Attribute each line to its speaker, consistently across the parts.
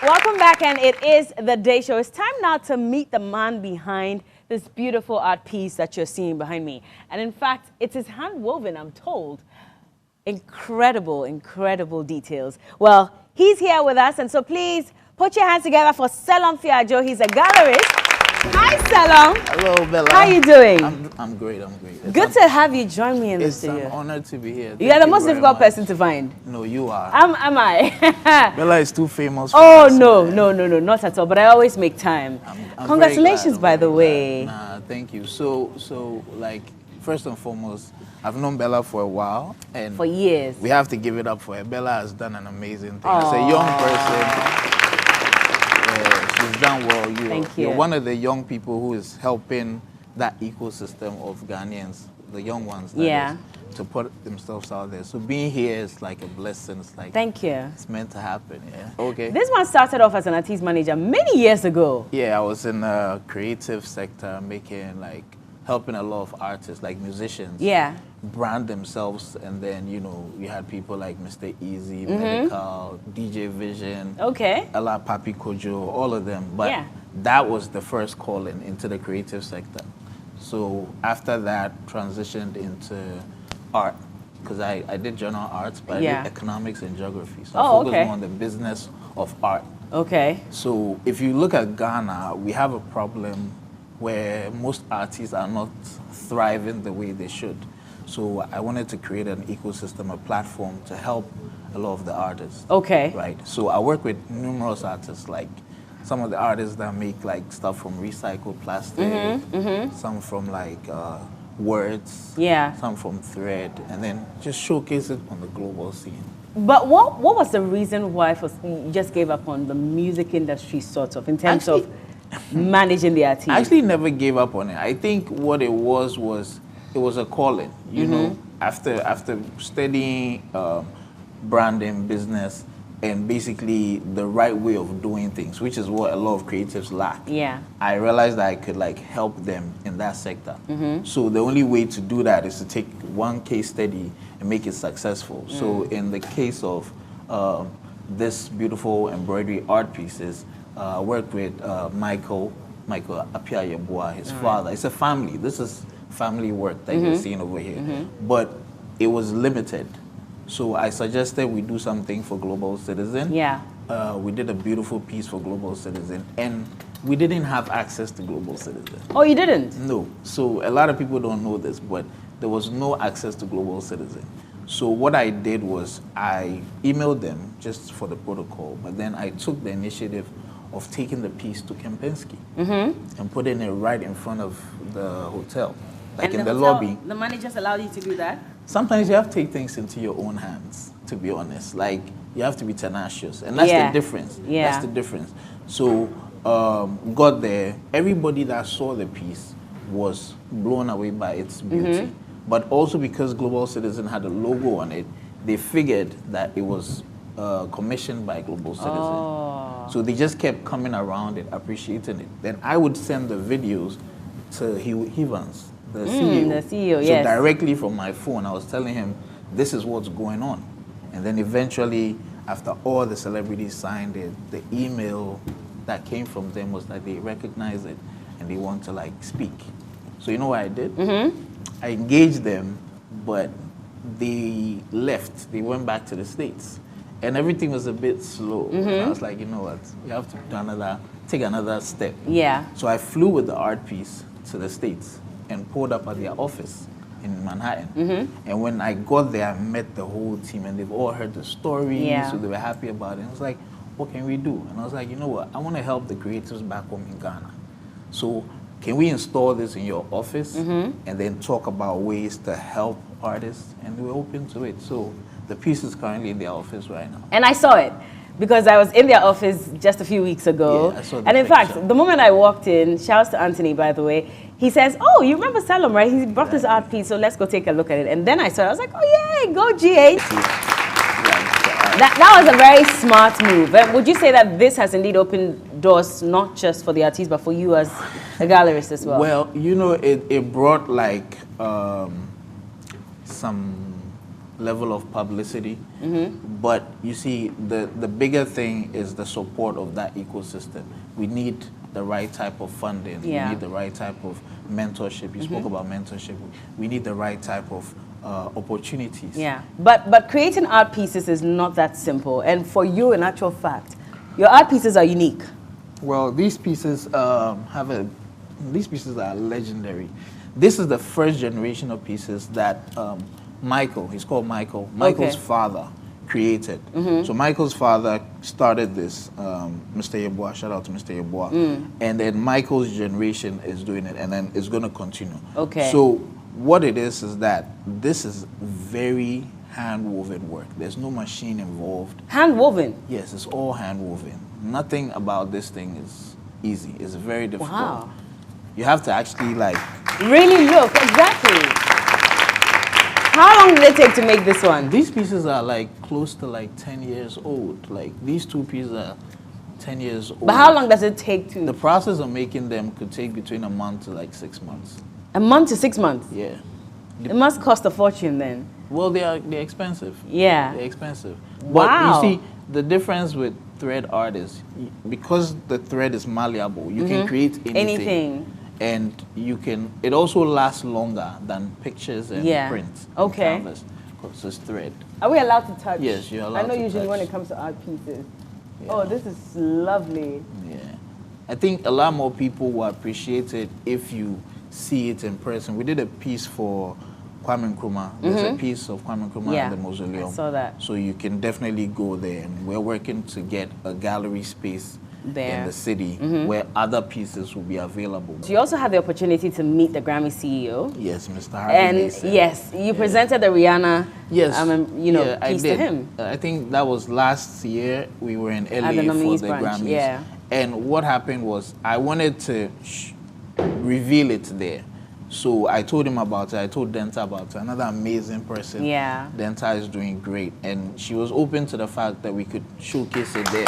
Speaker 1: Welcome back, and it is the Day Show. It's time now to meet the man behind this beautiful art piece that you're seeing behind me. And in fact, it is hand-woven, I'm told. Incredible, incredible details. Well, he's here with us, and so please put your hands together for Selorm Fiadjoe. He's a gallerist. Hi, Selorm.
Speaker 2: Hello, Bella.
Speaker 1: How are you doing?
Speaker 2: I'm great, I'm great.
Speaker 1: Good to have you join me in the studio.
Speaker 2: It's an honor to be here.
Speaker 1: You're the most difficult person to find.
Speaker 2: No, you are.
Speaker 1: Am I?
Speaker 2: Bella is too famous for
Speaker 1: Oh,
Speaker 2: us,
Speaker 1: no,
Speaker 2: man.
Speaker 1: no, not at all. But I always make time.
Speaker 2: I'm
Speaker 1: Congratulations, by the
Speaker 2: glad.
Speaker 1: way.
Speaker 2: Nah, thank you. So, like, first and foremost, I've known Bella for a while. And
Speaker 1: For years.
Speaker 2: we have to give it up for her. Bella has done an amazing thing.
Speaker 1: Aww.
Speaker 2: As a young person, she's done well.
Speaker 1: Thank you.
Speaker 2: You're one of the young people who is helping that ecosystem of Ghanaians, the young ones, that is, to put themselves out there. So being here is like a blessing. It's like,
Speaker 1: Thank you.
Speaker 2: it's meant to happen, yeah. Okay.
Speaker 1: This one started off as an artist manager many years ago.
Speaker 2: Yeah, I was in the creative sector, helping a lot of artists, like musicians, brand themselves, and then, you know, you had people like Mr. Easy, Medical, DJ Vision, Ella Papi Kojo, all of them. But that was the first calling into the creative sector. So after that, transitioned into art, because I did general arts, but I did economics and geography. So I focused more on the business of art. So if you look at Ghana, we have a problem where most artists are not thriving the way they should. So I wanted to create an ecosystem, a platform to help a lot of the artists. Right. So I work with numerous artists, like some of the artists that make like stuff from recycled plastic, some from like words, some from thread, and then just showcase it on the global scene.
Speaker 1: But what was the reason why you just gave up on the music industry, sort of, in terms of managing the artists?
Speaker 2: I actually never gave up on it. I think what it was it was a calling. You know, after studying branding, business, and basically the right way of doing things, which is what a lot of creatives lack. I realized that I could like help them in that sector. So the only way to do that is to take one case study and make it successful. So in the case of this beautiful embroidery art pieces, I worked with Michael Apiayeboa, his father. It's a family. This is family work that you're seeing over here. But it was limited. So I suggested we do something for Global Citizen. We did a beautiful piece for Global Citizen, and we didn't have access to Global Citizen.
Speaker 1: Oh, you didn't?
Speaker 2: No. So a lot of people don't know this, but there was no access to Global Citizen. So what I did was I emailed them just for the protocol, but then I took the initiative of taking the piece to Kempinski and putting it right in front of the hotel, like in the lobby.
Speaker 1: The managers allowed you to do that?
Speaker 2: Sometimes you have to take things into your own hands, to be honest. Like, you have to be tenacious, and that's the difference. That's the difference. So, got there, everybody that saw the piece was blown away by its beauty. But also because Global Citizen had a logo on it, they figured that it was commissioned by Global Citizen. So they just kept coming around it, appreciating it. Then I would send the videos to Hivans, the CEO.
Speaker 1: The CEO,
Speaker 2: so directly from my phone, I was telling him, this is what's going on. And then eventually, after all the celebrities signed it, the email that came from them was that they recognize it and they want to like speak. So you know what I did? I engaged them, but they left. They went back to the States. And everything was a bit slow. And I was like, you know what? We have to take another step. So I flew with the art piece to the States and pulled up at their office in Manhattan. And when I got there, I met the whole team, and they've all heard the story, so they were happy about it. And I was like, what can we do? And I was like, you know what? I want to help the creatives back home in Ghana. So can we install this in your office and then talk about ways to help artists? And they were open to it. So the piece is currently in their office right now.
Speaker 1: And I saw it, because I was in their office just a few weeks ago.
Speaker 2: I saw the
Speaker 1: and in
Speaker 2: picture.
Speaker 1: fact, the moment I walked in, shouts to Anthony, by the way, he says, oh, you remember Selorm, right? He brought this art piece, so let's go take a look at it. And then I saw it, I was like, oh, yay, go GH. That was a very smart move. Would you say that this has indeed opened doors, not just for the artists, but for you as a gallerist as well?
Speaker 2: Well, you know, it brought like some level of publicity. But you see, the bigger thing is the support of that ecosystem. We need the right type of funding. We need the right type of mentorship. You spoke about mentorship. We need the right type of opportunities.
Speaker 1: Yeah, but creating art pieces is not that simple. And for you, in actual fact, your art pieces are unique.
Speaker 2: Well, these pieces these pieces are legendary. This is the first generation of pieces that Michael, he's called Michael, Michael's father created. So Michael's father started this, Mr. Yeboah, shout out to Mr. Yeboah. And then Michael's generation is doing it, and then it's going to continue.
Speaker 1: Okay.
Speaker 2: So what it is that this is very hand-woven work. There's no machine involved.
Speaker 1: Hand-woven?
Speaker 2: Yes, it's all hand-woven. Nothing about this thing is easy. It's very difficult.
Speaker 1: Wow.
Speaker 2: You have to actually like...
Speaker 1: Really look, exactly. How long did it take to make this one?
Speaker 2: These pieces are like close to like 10 years old. Like these two pieces are 10 years old.
Speaker 1: But how long does it take to?
Speaker 2: The process of making them could take between a month to like 6 months.
Speaker 1: A month to 6 months?
Speaker 2: Yeah.
Speaker 1: It must cost a fortune then.
Speaker 2: Well, they're expensive.
Speaker 1: Yeah.
Speaker 2: They're expensive.
Speaker 1: Wow.
Speaker 2: But you see, the difference with thread art is because the thread is malleable, you can create anything. And you can, it also lasts longer than pictures and prints.
Speaker 1: Okay.
Speaker 2: And canvas, because it's thread.
Speaker 1: Are we allowed to touch?
Speaker 2: Yes, you're allowed to touch.
Speaker 1: I know usually when it comes to art pieces. Yeah. Oh, this is lovely.
Speaker 2: Yeah. I think a lot more people will appreciate it if you see it in person. We did a piece for Kwame Nkrumah. There's a piece of Kwame Nkrumah at the mausoleum.
Speaker 1: I saw that. So
Speaker 2: you can definitely go there. And we're working to get a gallery space there in the city where other pieces will be available.
Speaker 1: So you also had the opportunity to meet the Grammy CEO.
Speaker 2: Yes, Mr. Harvey
Speaker 1: And
Speaker 2: Mason.
Speaker 1: yes, you presented the Rihanna piece to him.
Speaker 2: I think that was last year. We were in LA for the Grammys.
Speaker 1: Yeah.
Speaker 2: And what happened was I wanted to reveal it there. So I told him about it. I told Denta about it. Another amazing person.
Speaker 1: Yeah.
Speaker 2: Denta is doing great. And she was open to the fact that we could showcase it there.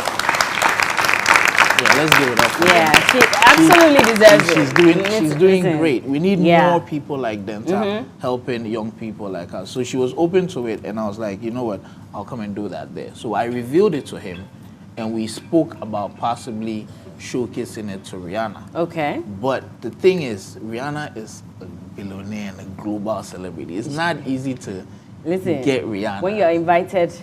Speaker 2: Yeah, let's give it up for
Speaker 1: she absolutely deserves it.
Speaker 2: She's doing great. We need more people like Denta helping young people like us. So she was open to it, and I was like, you know what, I'll come and do that there. So I revealed it to him, and we spoke about possibly showcasing it to Rihanna.
Speaker 1: Okay.
Speaker 2: But the thing is, Rihanna is a billionaire and a global celebrity. It's not easy to get Rihanna.
Speaker 1: When you're invited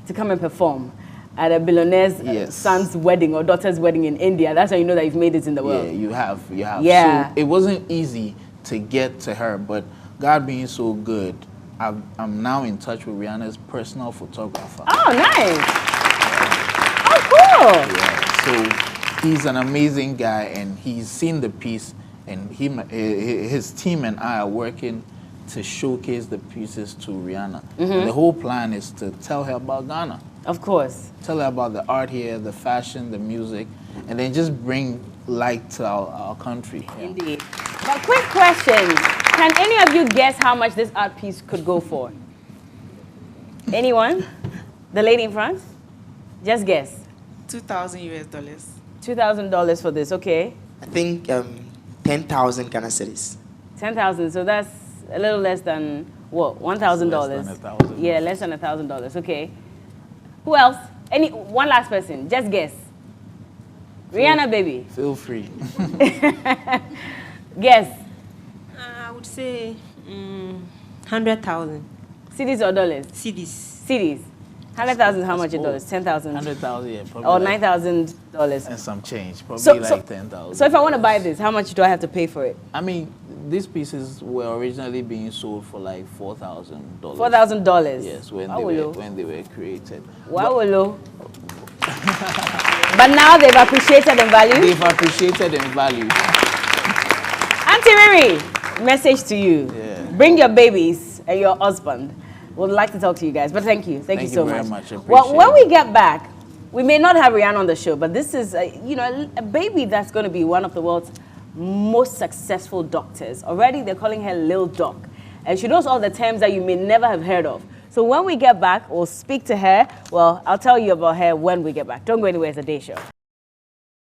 Speaker 1: to come and perform at a billionaire's son's wedding or daughter's wedding in India, that's how you know that you've made it in the world.
Speaker 2: Yeah, you have.
Speaker 1: Yeah.
Speaker 2: So it wasn't easy to get to her, but God being so good, I'm now in touch with Rihanna's personal photographer.
Speaker 1: Oh, nice. Oh, cool.
Speaker 2: Yeah, so he's an amazing guy, and he's seen the piece, and his team and I are working to showcase the pieces to Rihanna. And the whole plan is to tell her about Ghana.
Speaker 1: Of course.
Speaker 2: Tell her about the art here, the fashion, the music, and then just bring light to our country. Yeah.
Speaker 1: Indeed. But quick question. Can any of you guess how much this art piece could go for? Anyone? The lady in front? Just guess.
Speaker 3: $2,000 US.
Speaker 1: $2,000 for this, okay.
Speaker 3: I think 10,000 Ghana cedis.
Speaker 1: 10,000, so that's a little less than, what, $1,000?
Speaker 2: Less than $1,000.
Speaker 1: Yeah, less than $1,000, okay. Who else? One last person, just guess. Rihanna, baby.
Speaker 2: Feel free.
Speaker 1: Guess.
Speaker 4: I would say 100,000.
Speaker 1: Cedis or dollars?
Speaker 4: Cedis.
Speaker 1: Cedis. 100,000, how much in dollars? 10,000?
Speaker 2: 100,000, yeah. Probably
Speaker 1: or
Speaker 2: like
Speaker 1: $9,000.
Speaker 2: and some change. Probably like 10,000.
Speaker 1: So if I want to buy this, how much do I have to pay for it?
Speaker 2: I mean, these pieces were originally being sold for like $4,000.
Speaker 1: $4,000?
Speaker 2: Yes, when they were created.
Speaker 1: Wow. But now they've appreciated in value?
Speaker 2: They've appreciated in value.
Speaker 1: Auntie Riri, message to you.
Speaker 2: Yeah.
Speaker 1: Bring your babies and your husband. Would like to talk to you guys, but thank you so much.
Speaker 2: Thank you very much.
Speaker 1: Well, when we get back, we may not have Rihanna on the show, but this is a baby that's going to be one of the world's most successful doctors. Already they're calling her Lil Doc, and she knows all the terms that you may never have heard of. So when we get back, we'll speak to her. Well, I'll tell you about her when we get back. Don't go anywhere. It's a day show.